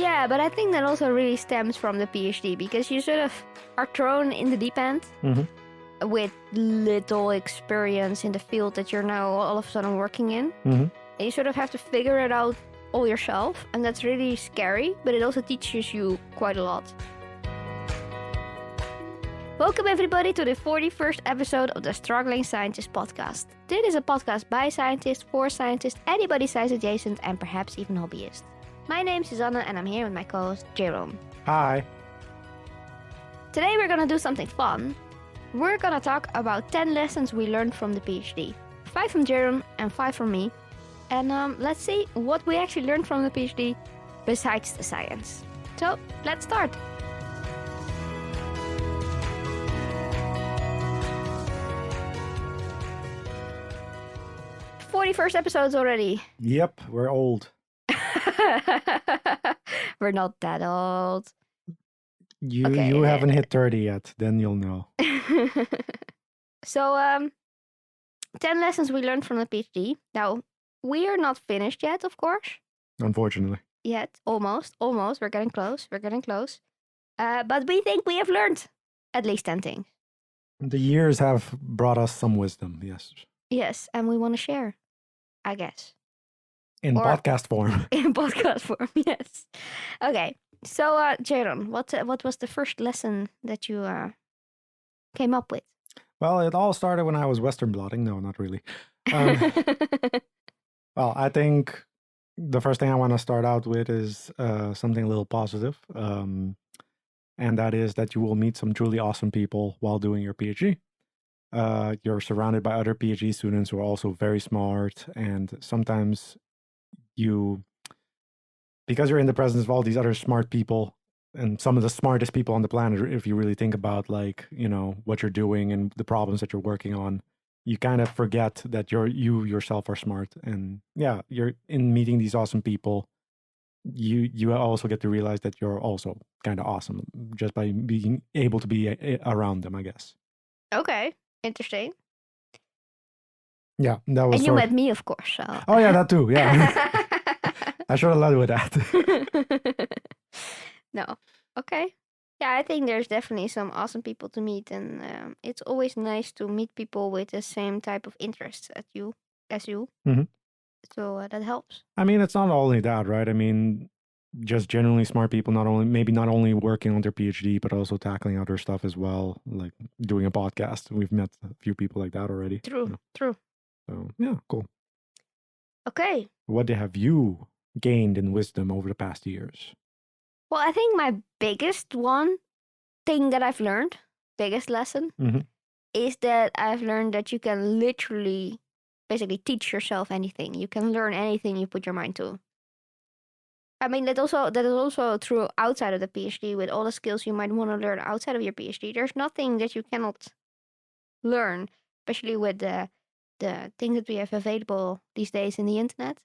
Yeah, but I think that also really stems from the PhD because you sort of are thrown in the deep end with little experience in the field that you're now all of a sudden working in. And you sort of have to figure it out all yourself, and that's really scary, but it also teaches you quite a lot. Welcome everybody to the 41st episode of the Struggling Scientist podcast. This is a podcast by scientists, for scientists, anybody science adjacent, and perhaps even hobbyists. My name's Susanne and I'm here with my co-host Jerome. Hi. Today we're gonna do something fun. We're gonna talk about 10 lessons we learned from the PhD. 5 from Jerome and 5 from me. And let's see what we actually learned from the PhD besides the science. So, let's start. 41st episodes already. Yep, we're old. We're not that old. You haven't hit 30 yet, then you'll know. So, 10 lessons we learned from the PhD. Now, we are not finished yet, of course. Unfortunately. Yet, almost. We're getting close. But we think we have learned at least 10 things. The years have brought us some wisdom, yes. Yes, and we want to share, I guess. In podcast form. In podcast form, yes. Okay, so Jaron, what was the first lesson that you came up with? Well, it all started when I was Western blotting. No, not really. Well, I think the first thing I want to start out with is something a little positive. And that is that you will meet some truly awesome people while doing your PhD. You're surrounded by other PhD students who are also very smart, and sometimes because you're in the presence of all these other smart people and some of the smartest people on the planet, if you really think about what you're doing and the problems that you're working on, you kind of forget that you yourself are smart. And yeah, you're in meeting these awesome people. You also get to realize that you're also kind of awesome just by being able to be around them, I guess. Okay, interesting. Yeah, that was. And you met me, of course. So. Oh yeah, that too. Yeah, I should have led with that. No, okay. Yeah, I think there's definitely some awesome people to meet, and it's always nice to meet people with the same type of interests as you. Mm-hmm. So that helps. I mean, it's not only that, right? I mean, just generally smart people, not only working on their PhD, but also tackling other stuff as well, like doing a podcast. We've met a few people like that already. True. So yeah, cool. Okay. What have you gained in wisdom over the past years? Well, I think my biggest thing that I've learned, biggest lesson, is that I've learned that you can literally, basically teach yourself anything. You can learn anything you put your mind to. I mean, that is also true outside of the PhD with all the skills you might want to learn outside of your PhD. There's nothing that you cannot learn, especially with the things that we have available these days in the internet.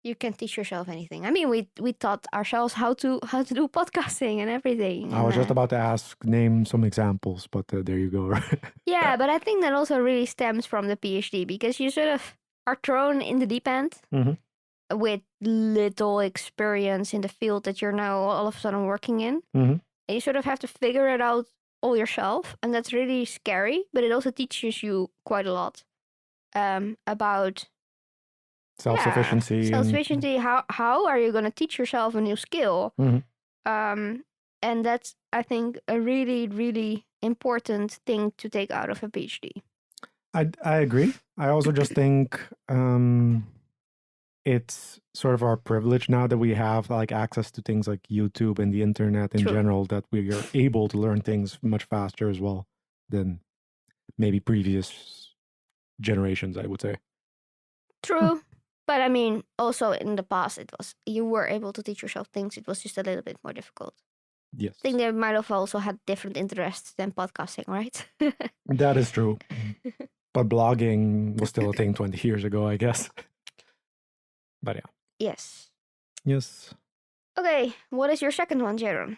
You can teach yourself anything. I mean, we taught ourselves how to do podcasting and everything. I was just about to ask, name some examples, but there you go. Yeah, but I think that also really stems from the PhD because you sort of are thrown in the deep end with little experience in the field that you're now all of a sudden working in. And you sort of have to figure it out all yourself, and that's really scary, but it also teaches you quite a lot about self-sufficiency. Self-sufficiency. How are you going to teach yourself a new skill? And that's, I think, a really, really important thing to take out of a PhD. I agree. I also just think it's sort of our privilege now that we have access to things like YouTube and the internet in general, that we are able to learn things much faster as well than maybe previous generations, I would say. True. But I mean, also in the past, you were able to teach yourself things. It was just a little bit more difficult. Yes. I think they might have also had different interests than podcasting, right? That is true. But blogging was still a thing 20 years ago, I guess. But yeah. Yes. Okay, what is your second one, Jaron?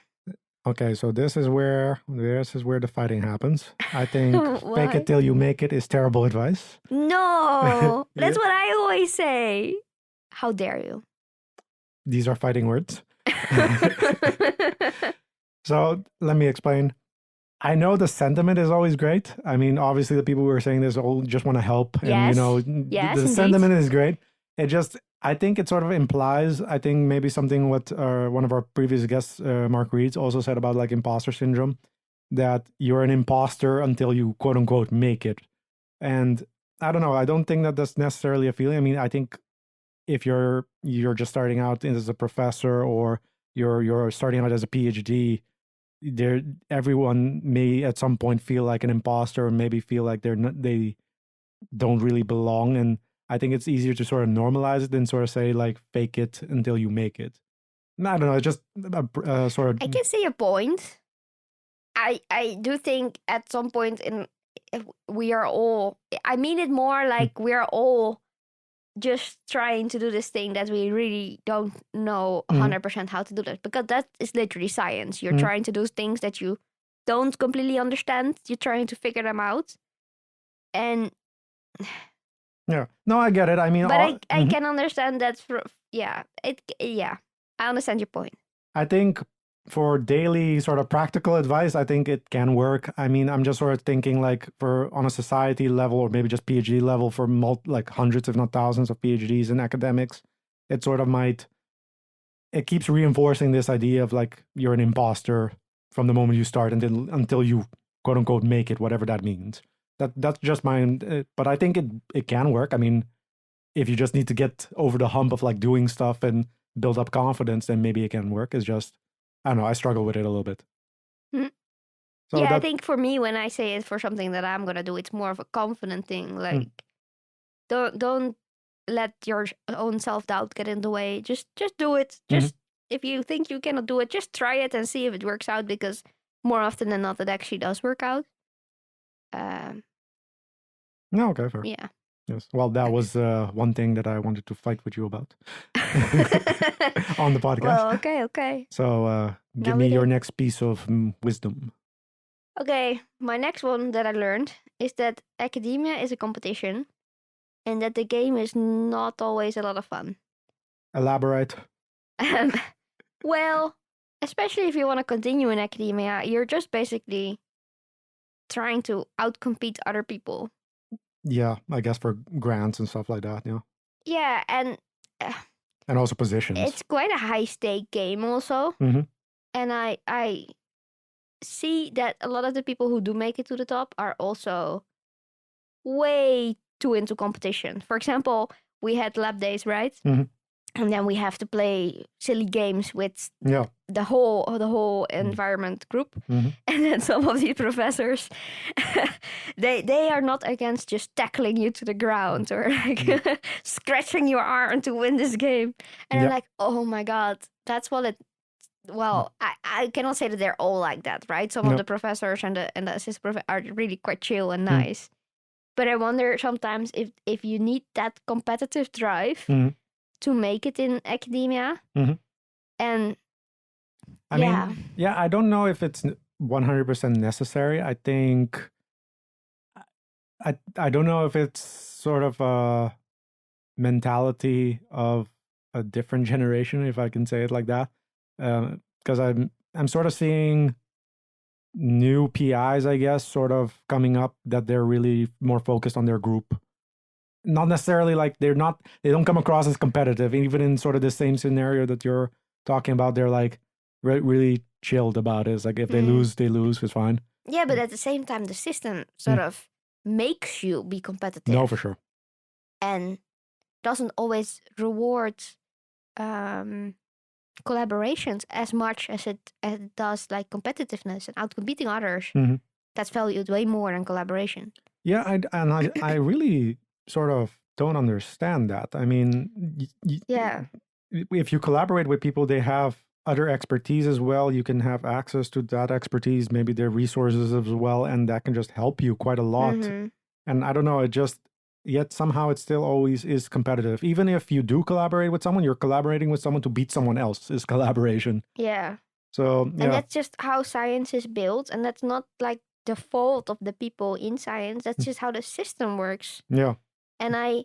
Okay, so this is where the fighting happens. I think fake it till you make it is terrible advice. No, that's what I always say. How dare you? These are fighting words. So let me explain. I know the sentiment is always great. I mean, obviously, the people who are saying this all just want to help, and Yes. the Indeed. sentiment is great. It just, I think it sort of implies, I think maybe something what one of our previous guests, Mark Reeds, also said about like imposter syndrome, that you're an imposter until you quote unquote make it. And I don't know. I don't think that that's necessarily a feeling. I mean, I think if you're just starting out as a professor, or you're starting out as a PhD, there everyone may at some point feel like an imposter, or maybe feel like they don't really belong. And I think it's easier to sort of normalize it than sort of say like fake it until you make it. And I don't know, it's just sort of. I can see a point. I do think at some point we are all, I mean it more like we are all just trying to do this thing that we really don't know 100% how to do that, because that is literally science. You're trying to do things that you don't completely understand. You're trying to figure them out. And yeah, no, I get it. I mean, but I can understand that I understand your point. I think for daily sort of practical advice, I think it can work. I mean, I'm just sort of thinking like for on a society level, or maybe just PhD level, for like hundreds, if not thousands of PhDs in academics, it sort of it keeps reinforcing this idea of like you're an imposter from the moment you start until you quote unquote make it, whatever that means. That's just my, but I think it can work. I mean, if you just need to get over the hump of like doing stuff and build up confidence, then maybe it can work. It's just, I don't know, I struggle with it a little bit. So I think for me, when I say it for something that I'm gonna do, it's more of a confident thing. Like, don't let your own self-doubt get in the way. Just do it. Just if you think you cannot do it, just try it and see if it works out, because more often than not it actually does work out. No, okay, fair. Yeah. Yes. Well, that was one thing that I wanted to fight with you about on the podcast. Well, okay. So give me your next piece of wisdom. Okay, my next one that I learned is that academia is a competition, and that the game is not always a lot of fun. Elaborate. Well, especially if you want to continue in academia, you're just basically trying to outcompete other people. Yeah, I guess for grants and stuff like that. Yeah. Yeah, and also positions. It's quite a high stake game, also. And I see that a lot of the people who do make it to the top are also way too into competition. For example, we had lab days, right? And then we have to play silly games with the whole environment group. And then some of these professors, they are not against just tackling you to the ground or like scratching your arm to win this game. And I'm like, oh my God, that's what it. Well, I cannot say that they're all like that, right? Some of the professors and the assistant professors are really quite chill and nice. But I wonder sometimes if you need that competitive drive to make it in academia. And I mean, I don't know if it's 100% necessary. I think I don't know if it's sort of a mentality of a different generation, if I can say it like that. Because I'm sort of seeing new PIs, I guess, sort of coming up, that they're really more focused on their group. Not necessarily like they don't come across as competitive, even in sort of the same scenario that you're talking about. They're like really chilled about it. It's like if they lose, it's fine. Yeah, but at the same time, the system sort of makes you be competitive. No, for sure. And doesn't always reward collaborations as much as it does like competitiveness and outcompeting others. That's valued way more than collaboration. Yeah, I really sort of don't understand that. I mean, if you collaborate with people, they have other expertise as well. You can have access to that expertise, maybe their resources as well, and that can just help you quite a lot. And I don't know, yet somehow it still always is competitive. Even if you do collaborate with someone, you're collaborating with someone to beat someone else is collaboration. Yeah. So, yeah. And that's just how science is built. And that's not like the fault of the people in science. That's just how the system works. Yeah. And I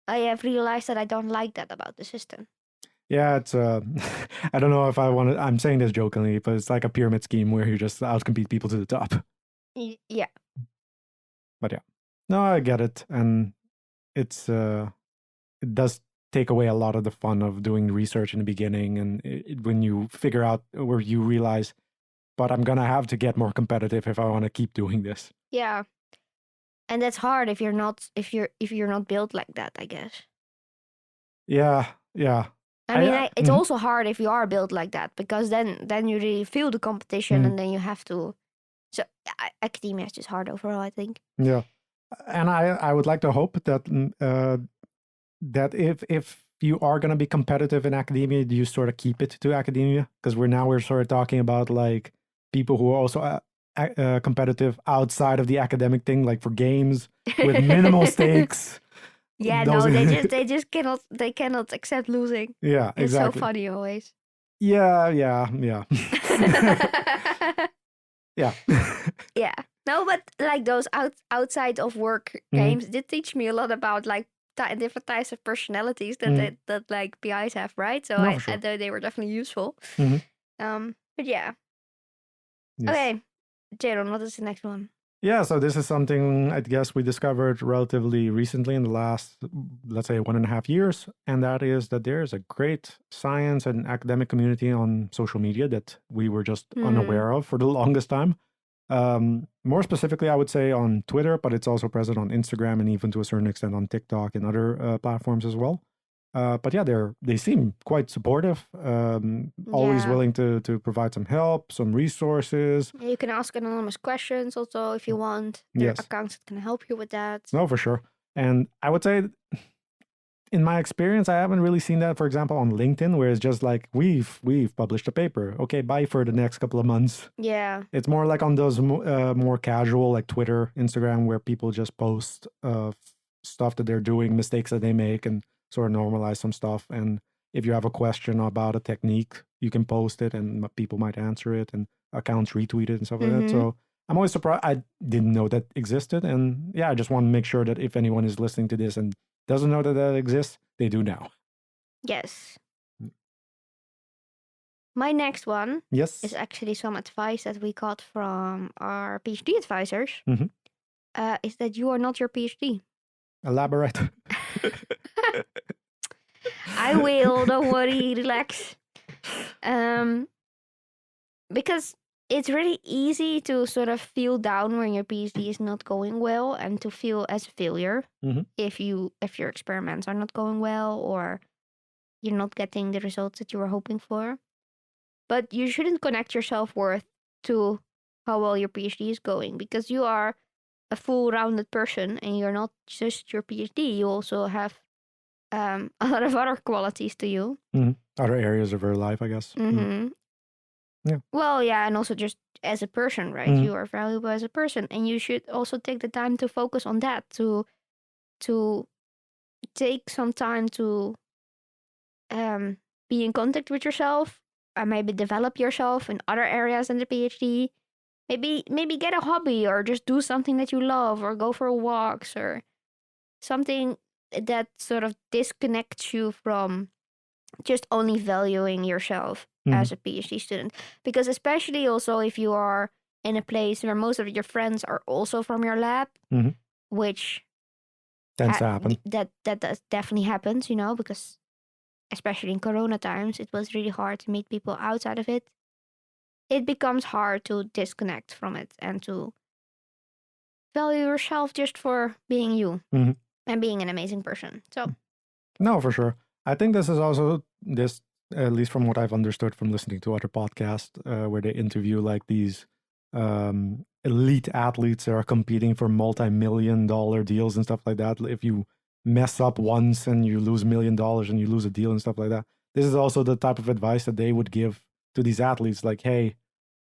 have realized that I don't like that about the system. Yeah, it's I don't know if I want to. I'm saying this jokingly, but it's like a pyramid scheme where you just outcompete people to the top. Yeah. But yeah, no, I get it, and it's it does take away a lot of the fun of doing research in the beginning, and when you figure out where you realize, but I'm gonna have to get more competitive if I want to keep doing this. Yeah. And that's hard if you're not built like that, I guess. Yeah. I mean, it's also hard if you are built like that, because then you really feel the competition, and then you have to. So academia is just hard overall, I think. Yeah, and I would like to hope that that if you are going to be competitive in academia, you sort of keep it to academia, because we're sort of talking about like people who are also competitive outside of the academic thing, like for games with minimal stakes. Yeah, no, they just cannot accept losing. Yeah, exactly. It's so funny always. Yeah. Yeah. Yeah. No, but like those outside of work games did teach me a lot about like different types of personalities that like PIs have, right? So I thought they were definitely useful. But yeah. Yes. Okay, Jaron, what is the next one? Yeah, so this is something I guess we discovered relatively recently in the last, let's say, 1.5 years. And that is that there is a great science and academic community on social media that we were just unaware of for the longest time. More specifically, I would say on Twitter, but it's also present on Instagram and even to a certain extent on TikTok and other platforms as well. But yeah, they seem quite supportive. Always willing to provide some help, some resources. Yeah, you can ask anonymous questions also if you want. There are accounts that can help you with that. No, for sure. And I would say, in my experience, I haven't really seen that, for example, on LinkedIn, where it's just like we've published a paper. Okay, bye for the next couple of months. Yeah, it's more like on those more casual, like Twitter, Instagram, where people just post stuff that they're doing, mistakes that they make, and sort of normalize some stuff. And if you have a question about a technique, you can post it and people might answer it, and accounts retweet it and stuff like that. So I'm always surprised. I didn't know that existed. And yeah, I just want to make sure that if anyone is listening to this and doesn't know that that exists, they do now. Yes. My next one is actually some advice that we got from our PhD advisors. Is that you are not your PhD. Elaborate. I will, don't worry, relax. Because it's really easy to sort of feel down when your PhD is not going well, and to feel as a failure if your experiments are not going well, or you're not getting the results that you were hoping for. But you shouldn't connect your self-worth to how well your PhD is going, because you are a full-rounded person, and you're not just your PhD. You also have a lot of other qualities to you. Other areas of your life, I guess. Yeah. Well, yeah, and also just as a person, right? You are valuable as a person, and you should also take the time to focus on that, to take some time to be in contact with yourself, or maybe develop yourself in other areas than the PhD. Maybe get a hobby, or just do something that you love, or go for walks, or something that sort of disconnects you from just only valuing yourself as a PhD student. Because especially also if you are in a place where most of your friends are also from your lab, which tends to happen. That definitely happens, because especially in Corona times, it was really hard to meet people outside of it. It becomes hard to disconnect from it and to value yourself just for being you and being an amazing person. So, no, for sure. I think this is also this, at least from what I've understood from listening to other podcasts where they interview like these elite athletes that are competing for multi-million-dollar deals and stuff like that. If you mess up once and you lose $1 million and you lose a deal and stuff like that, this is also the type of advice that they would give to these athletes. Like, hey,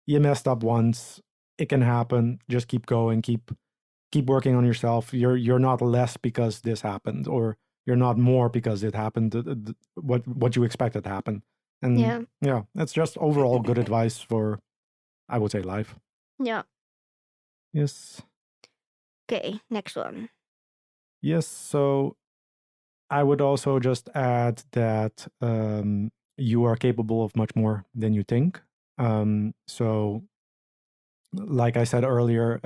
you messed up once, it can happen. Just keep going, keep working on yourself. You're not less because this happened, or you're not more because it happened. What you expected to happen. And yeah, it's just overall good advice for, I would say, life. Yeah. Yes. Okay, next one. Yes, so I would also just add that you are capable of much more than you think. So, like I said earlier,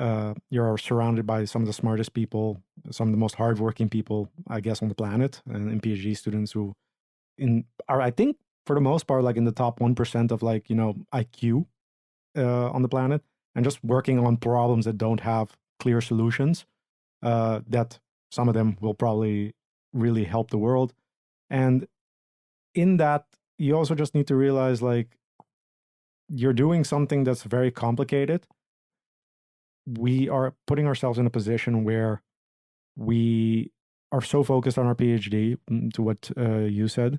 you're surrounded by some of the smartest people, some of the most hardworking people, I guess, on the planet, and PhD students who are, I think, for the most part, like in the top 1% of like, IQ on the planet, and just working on problems that don't have clear solutions, that some of them will probably really help the world. And in that, you also just need to realize like you're doing something that's very complicated. We are putting ourselves in a position where we are so focused on our PhD, to what you said,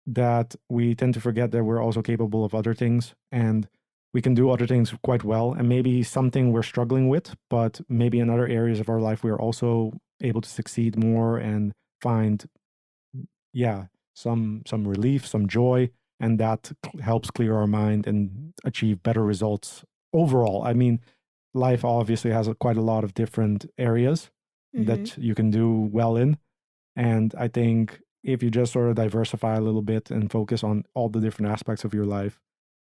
that we tend to forget that we're also capable of other things, and we can do other things quite well. And maybe something we're struggling with, but maybe in other areas of our life, we're also able to succeed more and find, some relief, some joy, and that helps clear our mind and achieve better results overall. I mean, life obviously has quite a lot of different areas that you can do well in. And I think if you just sort of diversify a little bit and focus on all the different aspects of your life,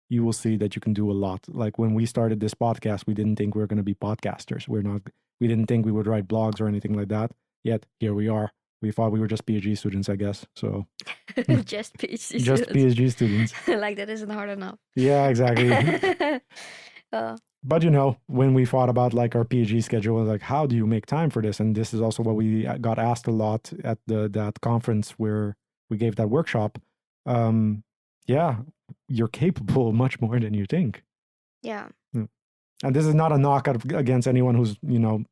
you will see that you can do a lot. Like when we started this podcast, we didn't think we were going to be podcasters. We didn't think we would write blogs or anything like that. Yet here we are. We thought we were just PhD students, I guess. So just PhD just students. PhD students. Like that isn't hard enough. Yeah, exactly. But when we thought about like our PhD schedule, like how do you make time for this? And this is also what we got asked a lot at that conference where we gave that workshop. Yeah, you're capable of much more than you think. Yeah. And this is not a knock against anyone who's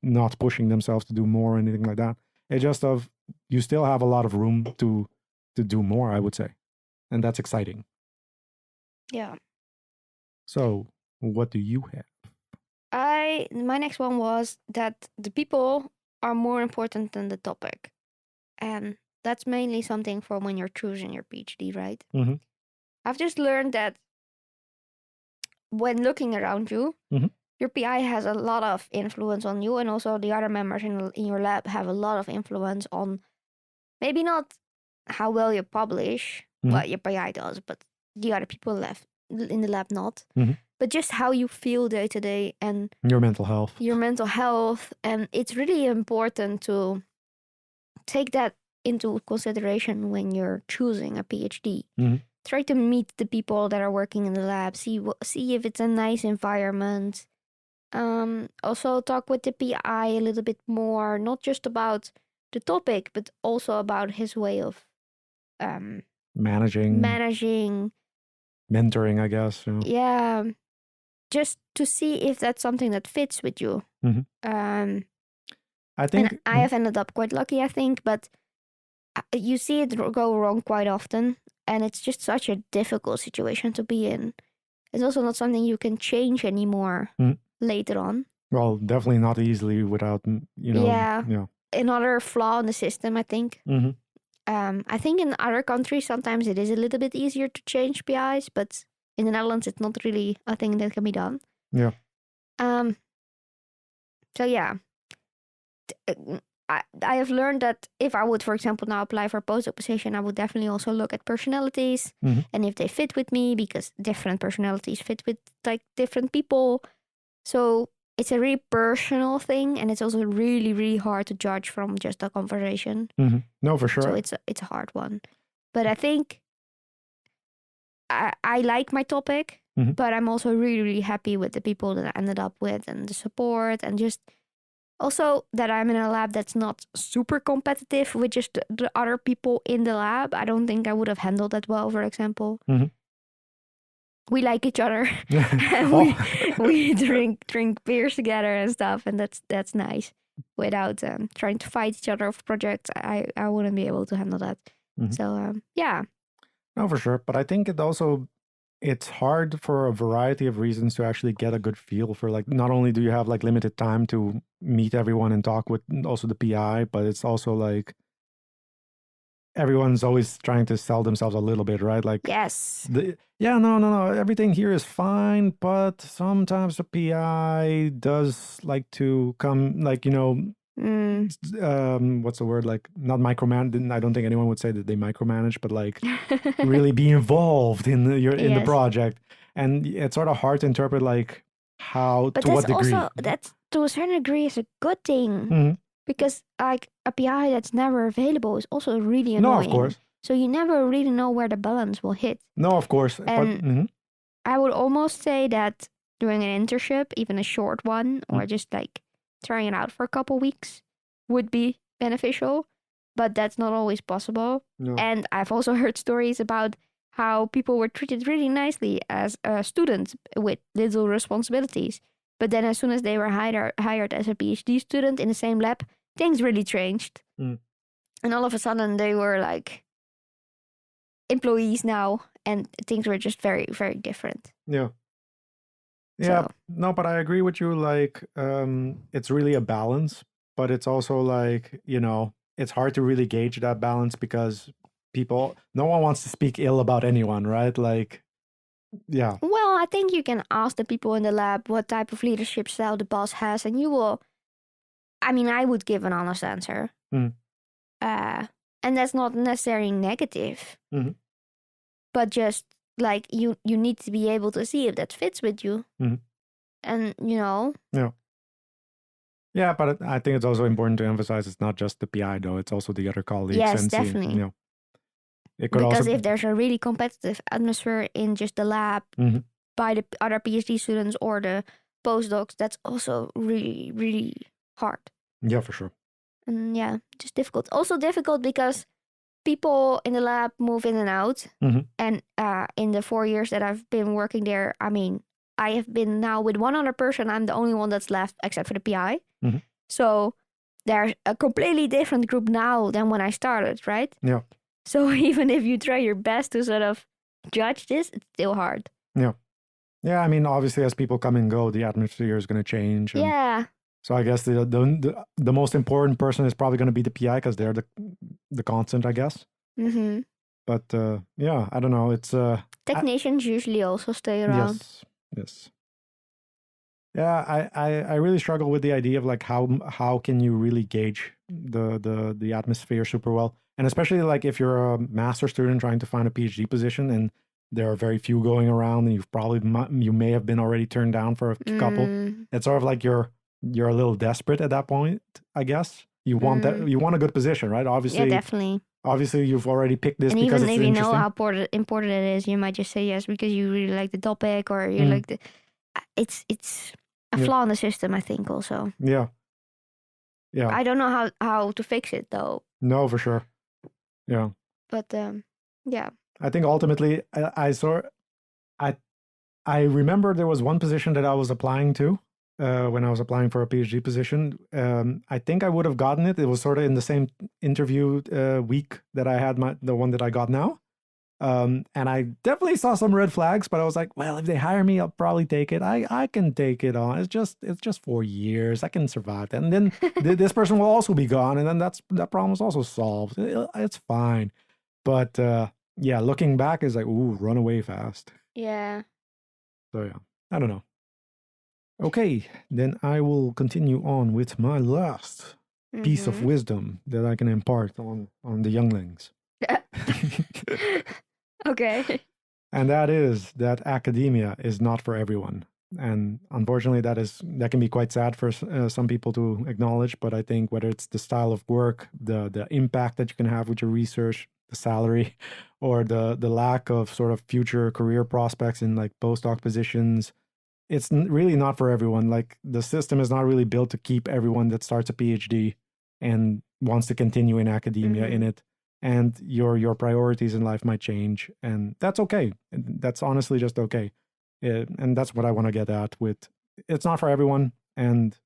not pushing themselves to do more or anything like that. It's just you still have a lot of room to do more, I would say, and that's exciting. Yeah. So, what do you have? My next one was that the people are more important than the topic. And that's mainly something from when you're choosing your PhD, right? Mm-hmm. I've just learned that when looking around you, your PI has a lot of influence on you, and also the other members in your lab have a lot of influence on maybe not how well you publish, what your PI does, but the other people left in the lab not. But just how you feel day to day and your mental health. And it's really important to take that into consideration when you're choosing a PhD. Try to meet the people that are working in the lab, see if it's a nice environment. Also talk with the PI a little bit more, not just about the topic, but also about his way of managing, mentoring, I guess. Yeah, just to see if that's something that fits with you. I think, and I have ended up quite lucky, I think, but you see it go wrong quite often, and it's just such a difficult situation to be in. It's also not something you can change anymore later on. Well, definitely not easily without, Yeah. Another flaw in the system, I think. I think in other countries, sometimes it is a little bit easier to change PIs, but in the Netherlands, it's not really a thing that can be done. Yeah. So yeah. I have learned that if I would, for example, now apply for a postdoc position, I would definitely also look at personalities and if they fit with me, because different personalities fit with like different people. So it's a really personal thing, and it's also really, really hard to judge from just a conversation. No, for sure. So it's a hard one. But I think I like my topic, but I'm also really, really happy with the people that I ended up with and the support, and just also that I'm in a lab that's not super competitive with just the other people in the lab. I don't think I would have handled that well, for example. We like each other. And we drink beers together and stuff, and that's nice. Without trying to fight each other of projects, I wouldn't be able to handle that. So yeah. No, for sure. But I think it's hard for a variety of reasons to actually get a good feel for, like, not only do you have like limited time to meet everyone and talk with also the PI, but it's also like everyone's always trying to sell themselves a little bit, right? Like, yes. No. Everything here is fine, but sometimes the PI does like to come, like, What's the word? Like not micromanage. I don't think anyone would say that they micromanage, but like really be involved in in the project. And it's sort of hard to interpret like how, but to what degree. That's to a certain degree is a good thing, because like a PI that's never available is also really annoying. No, of course. So you never really know where the balance will hit. No, of course. And I would almost say that doing an internship, even a short one, or just like trying it out for a couple weeks, would be beneficial. But that's not always possible. No. And I've also heard stories about how people were treated really nicely as students with little responsibilities. But then as soon as they were hired as a PhD student in the same lab, things really changed. And all of a sudden they were like employees now, and things were just very, very different. Yeah. Yeah. So. No, but I agree with you. Like, it's really a balance, but it's also like, it's hard to really gauge that balance because no one wants to speak ill about anyone, right? Like, yeah. Well, I think you can ask the people in the lab what type of leadership style the boss has, and you will. I mean, I would give an honest answer. And that's not necessarily negative, but just like you need to be able to see if that fits with you. And yeah, but I think it's also important to emphasize it's not just the PI though, it's also the other colleagues. Yes, definitely. Because if there's a really competitive atmosphere in just the lab by the other PhD students or the postdocs, that's also really, really hard. Yeah, for sure. And yeah, just difficult. Also difficult because people in the lab move in and out. And in the 4 years that I've been working there, I mean, I have been now with one other person. I'm the only one that's left except for the PI. So there's a completely different group now than when I started, right? Yeah. So even if you try your best to sort of judge this, it's still hard. Yeah. Yeah, I mean, obviously as people come and go, the atmosphere is going to change. Yeah. So I guess the most important person is probably going to be the PI because they're the constant, I guess. But yeah, I don't know. It's technicians usually also stay around. Yes. Yeah, I really struggle with the idea of like how can you really gauge the atmosphere super well, and especially like if you're a master student trying to find a PhD position and there are very few going around, and you may have been already turned down for a couple. It's sort of like you're a little desperate at that point, I guess. You want you want a good position, right? Obviously, yeah, definitely. Obviously, you've already picked this and because even it's if you know how important it is, you might just say yes because you really like the topic or you like the. It's a flaw in the system, I think. Also. Yeah. I don't know how to fix it though. No, for sure. Yeah. But yeah. I think ultimately, I remember there was one position that I was applying to when I was applying for a PhD position. I think I would have gotten it. It was sort of in the same interview week that I had the one that I got now. And I definitely saw some red flags, but I was like, well, if they hire me, I'll probably take it. I can take it on. It's just 4 years. I can survive that. And then this person will also be gone. And then that problem is also solved. It's fine. But yeah, looking back is like, ooh, run away fast. Yeah. So yeah, I don't know. Okay, then I will continue on with my last piece of wisdom that I can impart on the younglings. Okay. And that is that academia is not for everyone. And unfortunately, that can be quite sad for some people to acknowledge. But I think whether it's the style of work, the impact that you can have with your research, the salary, or the lack of sort of future career prospects in like postdoc positions, it's really not for everyone. Like the system is not really built to keep everyone that starts a PhD and wants to continue in academia in it. And your priorities in life might change, and that's okay. That's honestly just okay. And that's what I want to get at with it's not for everyone. And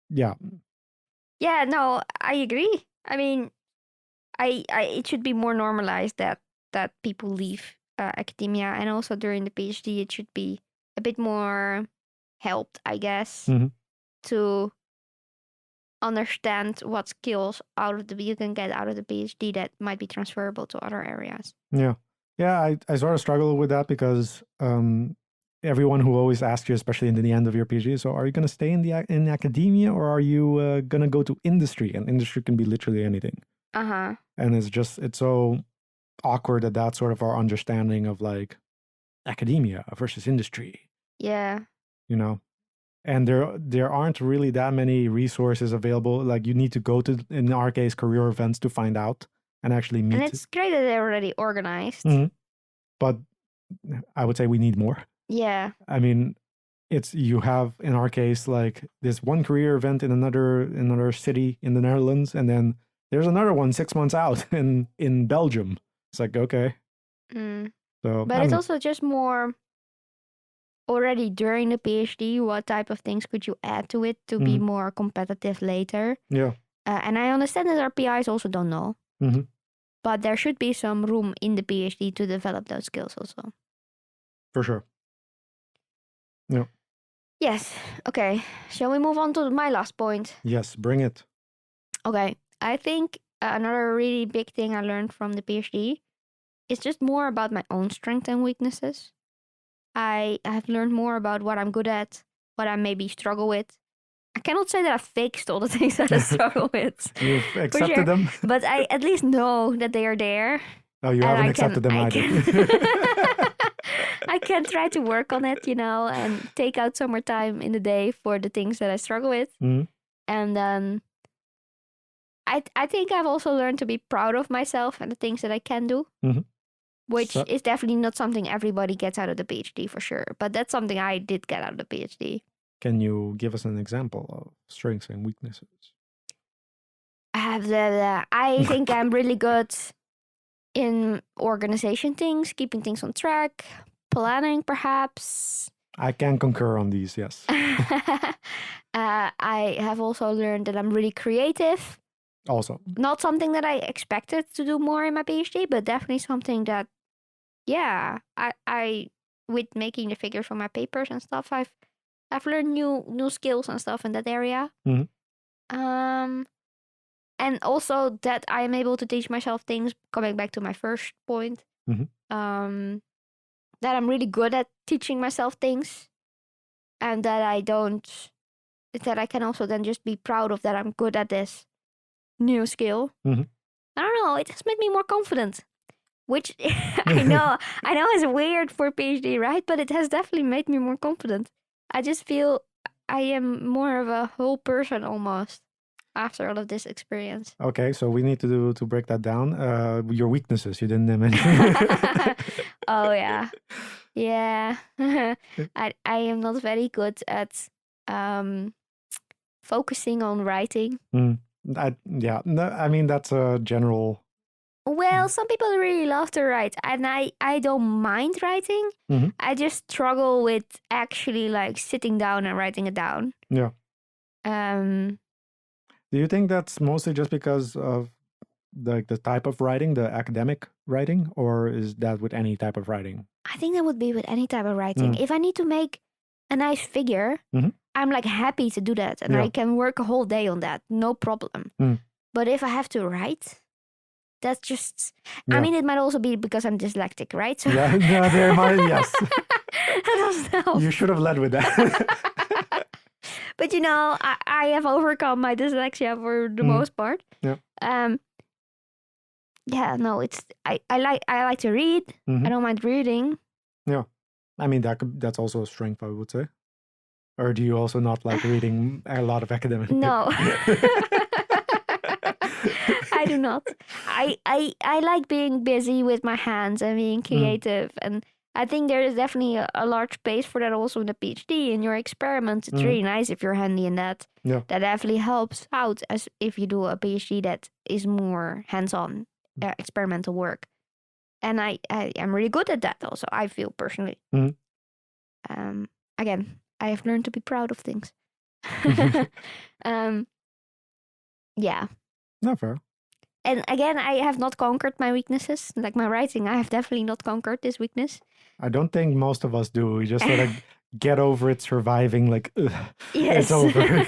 yeah. Yeah, no, I agree. I mean, it should be more normalized that people leave academia, and also during the PhD, it should be a bit more helped, I guess, to understand what skills you can get out of the PhD that might be transferable to other areas. Yeah. I sort of struggle with that because everyone who always asks you, especially in the end of your PhD, so are you going to stay in academia or are you going to go to industry? And industry can be literally anything. Uh-huh. And it's so awkward that that's sort of our understanding of like academia versus industry. Yeah. You know, and there aren't really that many resources available. Like you need to go to, in our case, career events to find out and actually meet. And it's great that they're already organized. But I would say we need more. Yeah. I mean, you have, in our case, like this one career event in another city in the Netherlands, and then there's another one 6 months out in Belgium. It's like, okay. So, but it's also just more already during the PhD, what type of things could you add to it to be more competitive later? Yeah. And I understand that our PIs also don't know. But there should be some room in the PhD to develop those skills also. For sure. Yeah. Yes. Okay. Shall we move on to my last point? Yes, bring it. Okay. I think another really big thing I learned from the PhD is just more about my own strengths and weaknesses. I have learned more about what I'm good at, what I maybe struggle with. I cannot say that I fixed all the things that I struggle with. You've accepted them? But I at least know that they are there. Oh, you haven't accepted them either. I can try to work on it, and take out some more time in the day for the things that I struggle with. And then I think I've also learned to be proud of myself and the things that I can do. Which is definitely not something everybody gets out of the PhD for sure. But that's something I did get out of the PhD. Can you give us an example of strengths and weaknesses? I think I'm really good in organization things, keeping things on track, planning perhaps. I can concur on these, yes. I have also learned that I'm really creative. Also. Not something that I expected to do more in my PhD, but definitely something that, I with making the figures for my papers and stuff, I've learned new skills and stuff in that area. And also that I am able to teach myself things, coming back to my first point, that I'm really good at teaching myself things, and that I can also then just be proud of that I'm good at this new skill. I don't know, it has made me more confident, which I know is weird for PhD, right? But it has definitely made me more confident. I just feel I am more of a whole person almost after all of this experience. Okay, so we need to break that down. Your weaknesses, you didn't name any. Oh yeah. I am not very good at focusing on writing. I mean that's a general. Well, some people really love to write, and I don't mind writing. I just struggle with actually like sitting down and writing it down. Yeah. Do you think that's mostly just because of the type of writing, the academic writing, or is that with any type of writing? I think that would be with any type of writing. If I need to make a nice figure, I'm like happy to do that, and I can work a whole day on that, no problem. But if I have to write, that's just. I mean, it might also be because I'm dyslexic, right? So there might. Yes. That doesn't help. You should have led with that. But I have overcome my dyslexia for the most part. Yeah. No, it's I like to read. I don't mind reading. Yeah. I mean that's also a strength, I would say. Or do you also not like reading a lot of academic? No. I do not. I like being busy with my hands and being creative, and I think there is definitely a large space for that also in the PhD. In your experiments, it's really nice if you're handy in that. Yeah. That definitely helps out as if you do a PhD that is more hands-on experimental work. And I am really good at that also, I feel personally. Again, I have learned to be proud of things. Yeah. Not fair. And again, I have not conquered my weaknesses. Like my writing, I have definitely not conquered this weakness. I don't think most of us do. We just sort of get over it, surviving, like, it's over.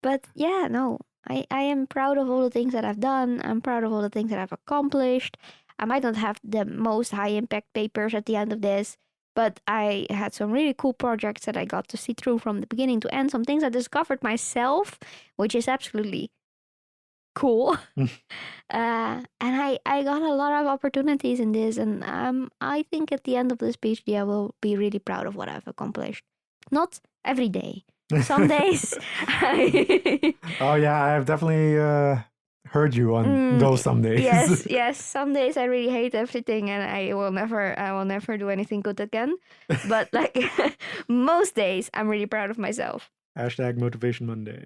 But no, I am proud of all the things that I've done. I'm proud of all the things that I've accomplished. I might not have the most high impact papers at the end of this, But I had some really cool projects that I got to see through from the beginning to end. Some things I discovered myself, which is absolutely cool. And I got a lot of opportunities in this. And I think at the end of this PhD, I will be really proud of what I've accomplished. Not every day. Some days. Oh, yeah, I have definitely heard you on those some days. Yes. Some days I really hate everything and I will never do anything good again. But like most days, I'm really proud of myself. Hashtag Motivation Monday.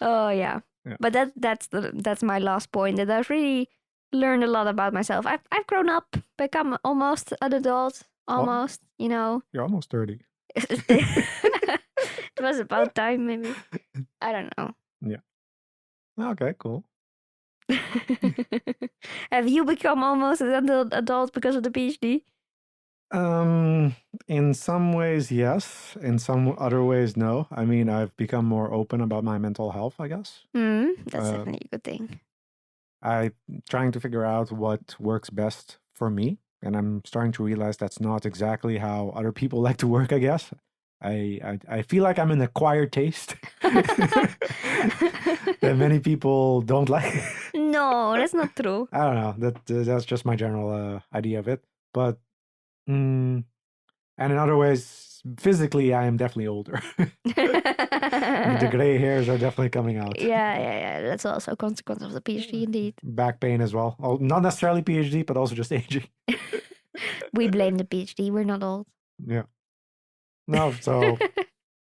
Oh yeah. But that's my last point. That I've really learned a lot about myself. I've grown up, become almost an adult. Almost, you know. You're almost 30. It was about time, maybe. I don't know. Yeah. Okay, cool. Have you become almost an adult because of the PhD? In some ways, yes. In some other ways, no. I mean, I've become more open about my mental health, I guess. That's definitely a good thing. I'm trying to figure out what works best for me. And I'm starting to realize that's not exactly how other people like to work, I guess. I feel like I'm an acquired taste that many people don't like. No, that's not true. I don't know. That's just my general idea of it. But and in other ways, physically, I am definitely older. The gray hairs are definitely coming out. Yeah. That's also a consequence of the PhD, indeed. Back pain as well. Oh, not necessarily PhD, but also just aging. We blame the PhD. We're not old. Yeah. No, so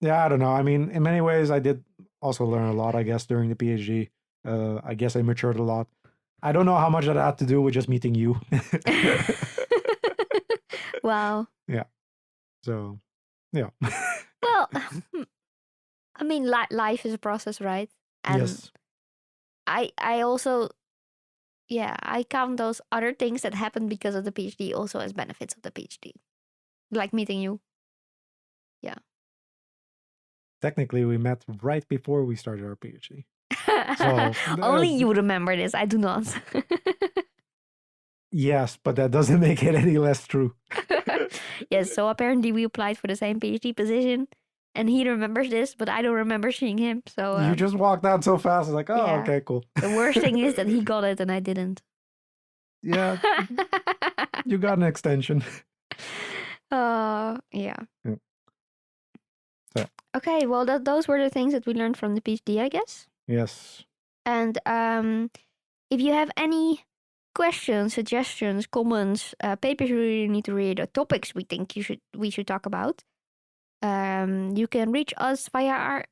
yeah, I don't know. I mean, in many ways, I did also learn a lot, I guess, during the PhD. I guess I matured a lot. I don't know how much that had to do with just meeting you. Wow. Yeah. So, yeah. Well, I mean, life is a process, right? And yes. I also, I count those other things that happened because of the PhD also as benefits of the PhD. Like meeting you. Yeah. Technically, we met right before we started our PhD. So, only you remember this. I do not. Yes, but that doesn't make it any less true. Yes, so apparently we applied for the same PhD position. And he remembers this, but I don't remember seeing him. So you just walked out so fast. I was like, oh, okay, cool. The worst thing is that he got it and I didn't. Yeah. You got an extension. Yeah. So. Okay, well, those were the things that we learned from the PhD, I guess. Yes. And if you have any questions, suggestions, comments, papers you really need to read, or topics we think we should talk about, you can reach us via our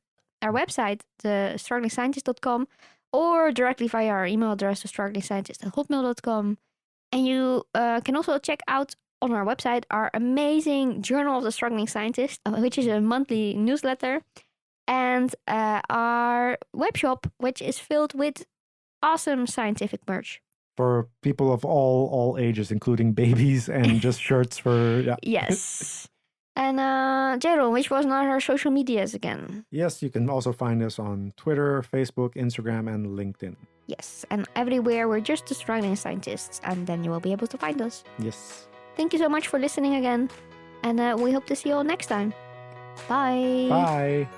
website, thestrugglingscientist.com, or directly via our email address, thestrugglingscientist@hotmail.com. And you can also check out on our website our amazing Journal of the Struggling Scientist, which is a monthly newsletter, and our web shop, which is filled with awesome scientific merch. For people of all ages, including babies, and just shirts for... Yeah. Yes. And Jeroen, which was not our social medias again? Yes, you can also find us on Twitter, Facebook, Instagram, and LinkedIn. Yes, and everywhere we're just the Struggling Scientists, and then you will be able to find us. Yes. Thank you so much for listening again, and we hope to see you all next time. Bye. Bye.